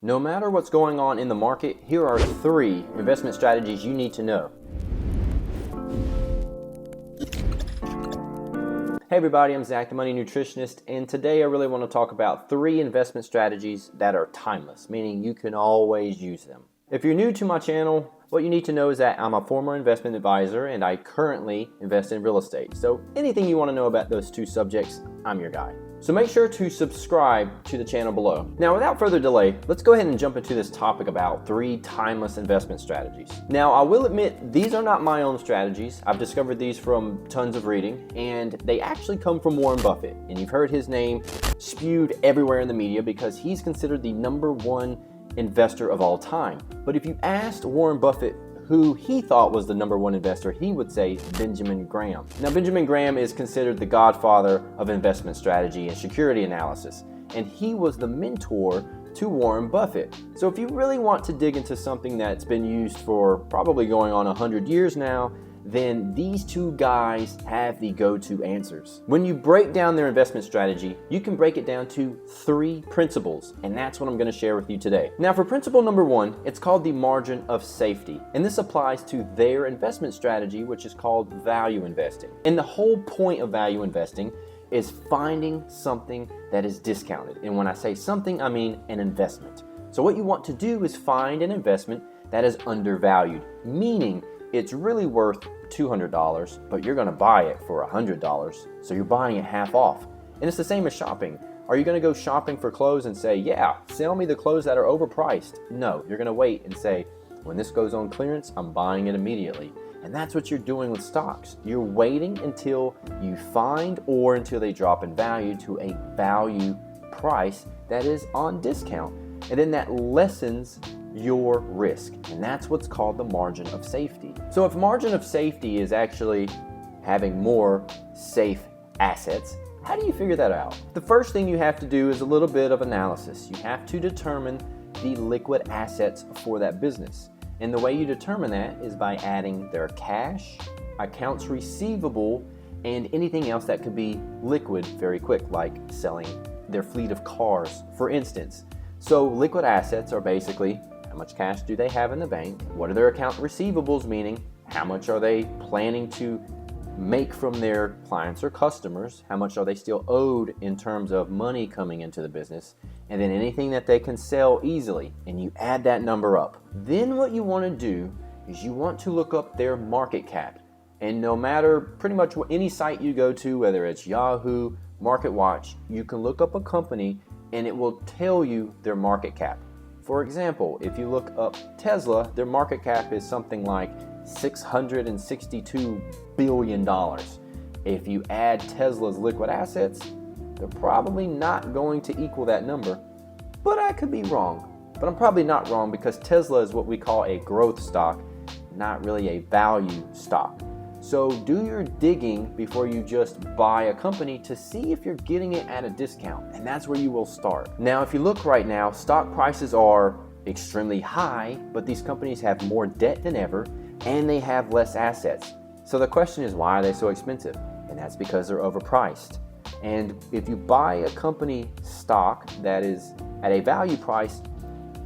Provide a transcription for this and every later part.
No matter what's going on in the market, here are 3 investment strategies you need to know. Hey everybody, I'm Zach, the Money Nutritionist, and today I really want to talk about 3 investment strategies that are timeless, meaning you can always use them. If you're new to my channel, what you need to know is that I'm a former investment advisor and I currently invest in real estate. So anything you want to know about those 2 subjects, I'm your guy. So make sure to subscribe to the channel below. Now, without further delay, let's go ahead and jump into this topic about 3 timeless investment strategies. Now, I will admit, these are not my own strategies. I've discovered these from tons of reading, and they actually come from Warren Buffett. And you've heard his name spewed everywhere in the media because he's considered the #1 investor of all time. But if you asked Warren Buffett who he thought was the #1 investor, he would say Benjamin Graham. Now, Benjamin Graham is considered the godfather of investment strategy and security analysis, and he was the mentor to Warren Buffett. So if you really want to dig into something that's been used for probably going on 100 years now, then these 2 guys have the go-to answers. When you break down their investment strategy, you can break it down to 3 principles, and that's what I'm going to share with you today. Now, for principle number 1, it's called the margin of safety, and this applies to their investment strategy, which is called value investing. And the whole point of value investing is finding something that is discounted. And when I say something, I mean an investment. So what you want to do is find an investment that is undervalued, meaning it's really worth $200, but you're going to buy it for $100, so you're buying it half off. And it's the same as shopping. Are you going to go shopping for clothes and say, yeah, sell me the clothes that are overpriced? No, you're going to wait and say, when this goes on clearance, I'm buying it immediately. And that's what you're doing with stocks. You're waiting until you find or until they drop in value to a value price that is on discount. And then that lessens your risk, and that's what's called the margin of safety. So if margin of safety is actually having more safe assets, how do you figure that out? The first thing you have to do is a little bit of analysis. You have to determine the liquid assets for that business, and the way you determine that is by adding their cash, accounts receivable, and anything else that could be liquid very quick, like selling their fleet of cars, for instance. So liquid assets are basically how much cash do they have in the bank? What are their account receivables, meaning how much are they planning to make from their clients or customers? How much are they still owed in terms of money coming into the business? And then anything that they can sell easily, and you add that number up. Then what you want to do is you want to look up their market cap. And no matter pretty much any site you go to, whether it's Yahoo, MarketWatch, you can look up a company and it will tell you their market cap. For example, if you look up Tesla, their market cap is something like $662 billion. If you add Tesla's liquid assets, they're probably not going to equal that number, but I could be wrong. But I'm probably not wrong because Tesla is what we call a growth stock, not really a value stock. So do your digging before you just buy a company to see if you're getting it at a discount, and that's where you will start. Now, if you look right now, stock prices are extremely high, but these companies have more debt than ever, and they have less assets. So the question is, why are they so expensive? And that's because they're overpriced. And if you buy a company stock that is at a value price,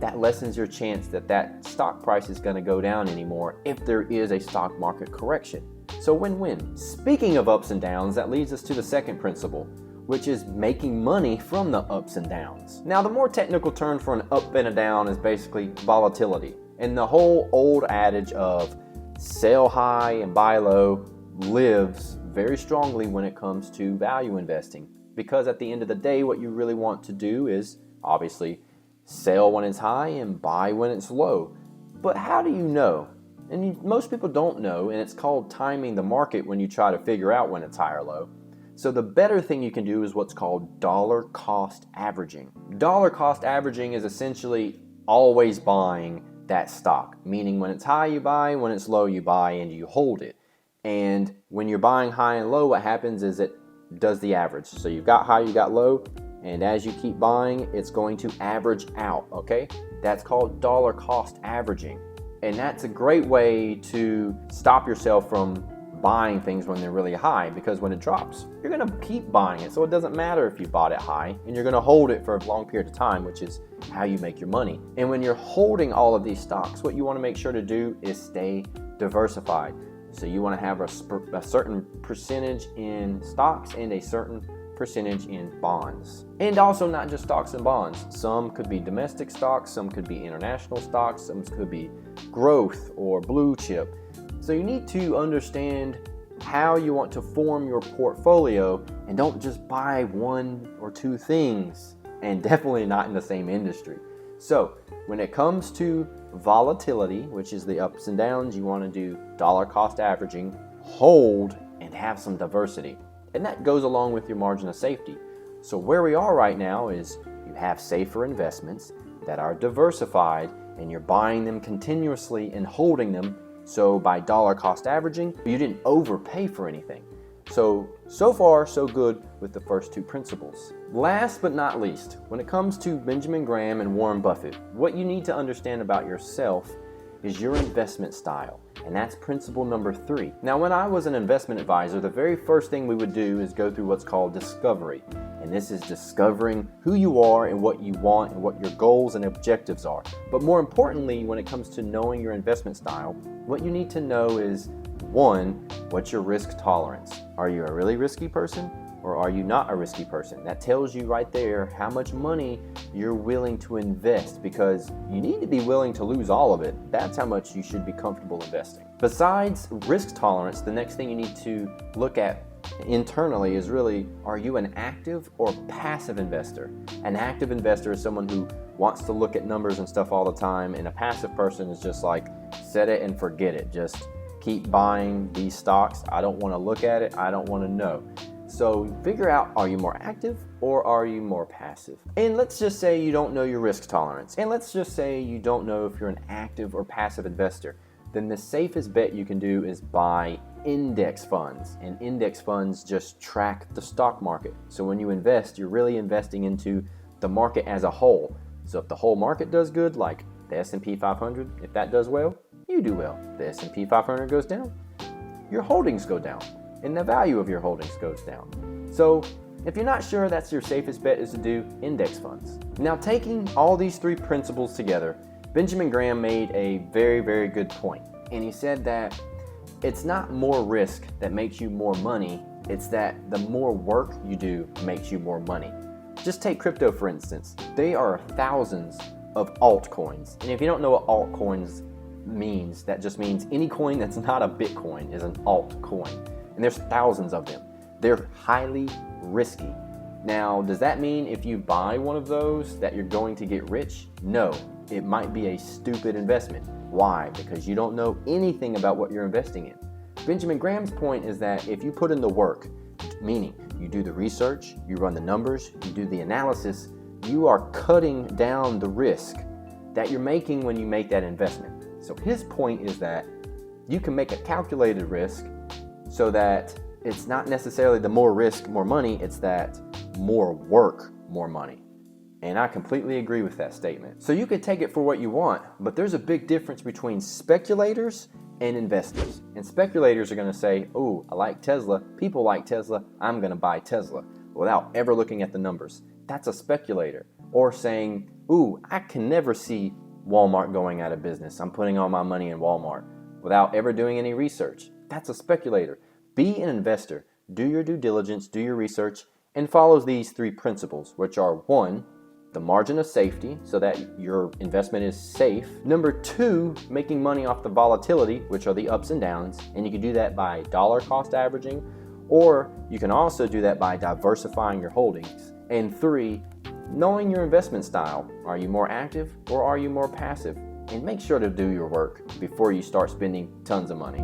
that lessens your chance that that stock price is going to go down anymore if there is a stock market correction. So win-win. Speaking of ups and downs, that leads us to the second principle, which is making money from the ups and downs. Now, the more technical term for an up and a down is basically volatility. And the whole old adage of sell high and buy low lives very strongly when it comes to value investing. Because at the end of the day, what you really want to do is obviously sell when it's high and buy when it's low. But how do you know? And most people don't know, and it's called timing the market when you try to figure out when it's high or low. So the better thing you can do is what's called dollar cost averaging. Dollar cost averaging is essentially always buying that stock, meaning when it's high you buy, when it's low you buy, and you hold it. And when you're buying high and low, what happens is it does the average. So you've got high, you got low, and as you keep buying, it's going to average out, okay? That's called dollar cost averaging. And that's a great way to stop yourself from buying things when they're really high, because when it drops, you're going to keep buying it. So it doesn't matter if you bought it high, and you're going to hold it for a long period of time, which is how you make your money. And when you're holding all of these stocks, what you want to make sure to do is stay diversified. So you want to have a certain percentage in stocks and a certain percentage in bonds. And also not just stocks and bonds. Some could be domestic stocks, some could be international stocks, some could be growth or blue chip. So you need to understand how you want to form your portfolio, and don't just buy one or two things, and definitely not in the same industry. So when it comes to volatility, which is the ups and downs, you want to do dollar cost averaging, hold, and have some diversity. And that goes along with your margin of safety. So where we are right now is you have safer investments that are diversified, and you're buying them continuously and holding them. So by dollar cost averaging, you didn't overpay for anything. So far, so good with the first two principles. Last but not least, when it comes to Benjamin Graham and Warren Buffett, what you need to understand about yourself is your investment style. And that's principle number 3. Now, when I was an investment advisor, the very first thing we would do is go through what's called discovery. And this is discovering who you are and what you want and what your goals and objectives are. But more importantly, when it comes to knowing your investment style, what you need to know is, 1, what's your risk tolerance? Are you a really risky person, or are you not a risky person? That tells you right there how much money you're willing to invest, because you need to be willing to lose all of it. That's how much you should be comfortable investing. Besides risk tolerance, the next thing you need to look at internally is really, are you an active or passive investor? An active investor is someone who wants to look at numbers and stuff all the time, and a passive person is just like, set it and forget it. Just keep buying these stocks. I don't want to look at it. I don't want to know. So figure out, are you more active or are you more passive? And let's just say you don't know your risk tolerance. And let's just say you don't know if you're an active or passive investor. Then the safest bet you can do is buy index funds. And index funds just track the stock market. So when you invest, you're really investing into the market as a whole. So if the whole market does good, like the S&P 500, if that does well, you do well. The S&P 500 goes down, your holdings go down, and the value of your holdings goes down. So if you're not sure, that's your safest bet, is to do index funds. Now, taking all these 3 principles together, Benjamin Graham made a very, very good point. And he said that it's not more risk that makes you more money, it's that the more work you do makes you more money. Just take crypto, for instance. There are thousands of altcoins. And if you don't know what altcoins means, that just means any coin that's not a Bitcoin is an altcoin. And there's thousands of them. They're highly risky. Now, does that mean if you buy one of those that you're going to get rich? No, it might be a stupid investment. Why? Because you don't know anything about what you're investing in. Benjamin Graham's point is that if you put in the work, meaning you do the research, you run the numbers, you do the analysis, you are cutting down the risk that you're making when you make that investment. So his point is that you can make a calculated risk so that it's not necessarily the more risk, more money, it's that more work, more money. And I completely agree with that statement. So you can take it for what you want, but there's a big difference between speculators and investors. And speculators are going to say, oh, I like Tesla, people like Tesla, I'm going to buy Tesla, without ever looking at the numbers. That's a speculator. Or saying, ooh, I can never see Walmart going out of business, I'm putting all my money in Walmart, without ever doing any research. That's a speculator. Be an investor. Do your due diligence, do your research, and follow these 3 principles, which are 1, the margin of safety, so that your investment is safe. Number 2, making money off the volatility, which are the ups and downs, and you can do that by dollar cost averaging, or you can also do that by diversifying your holdings. And 3, knowing your investment style. Are you more active or are you more passive? And make sure to do your work before you start spending tons of money.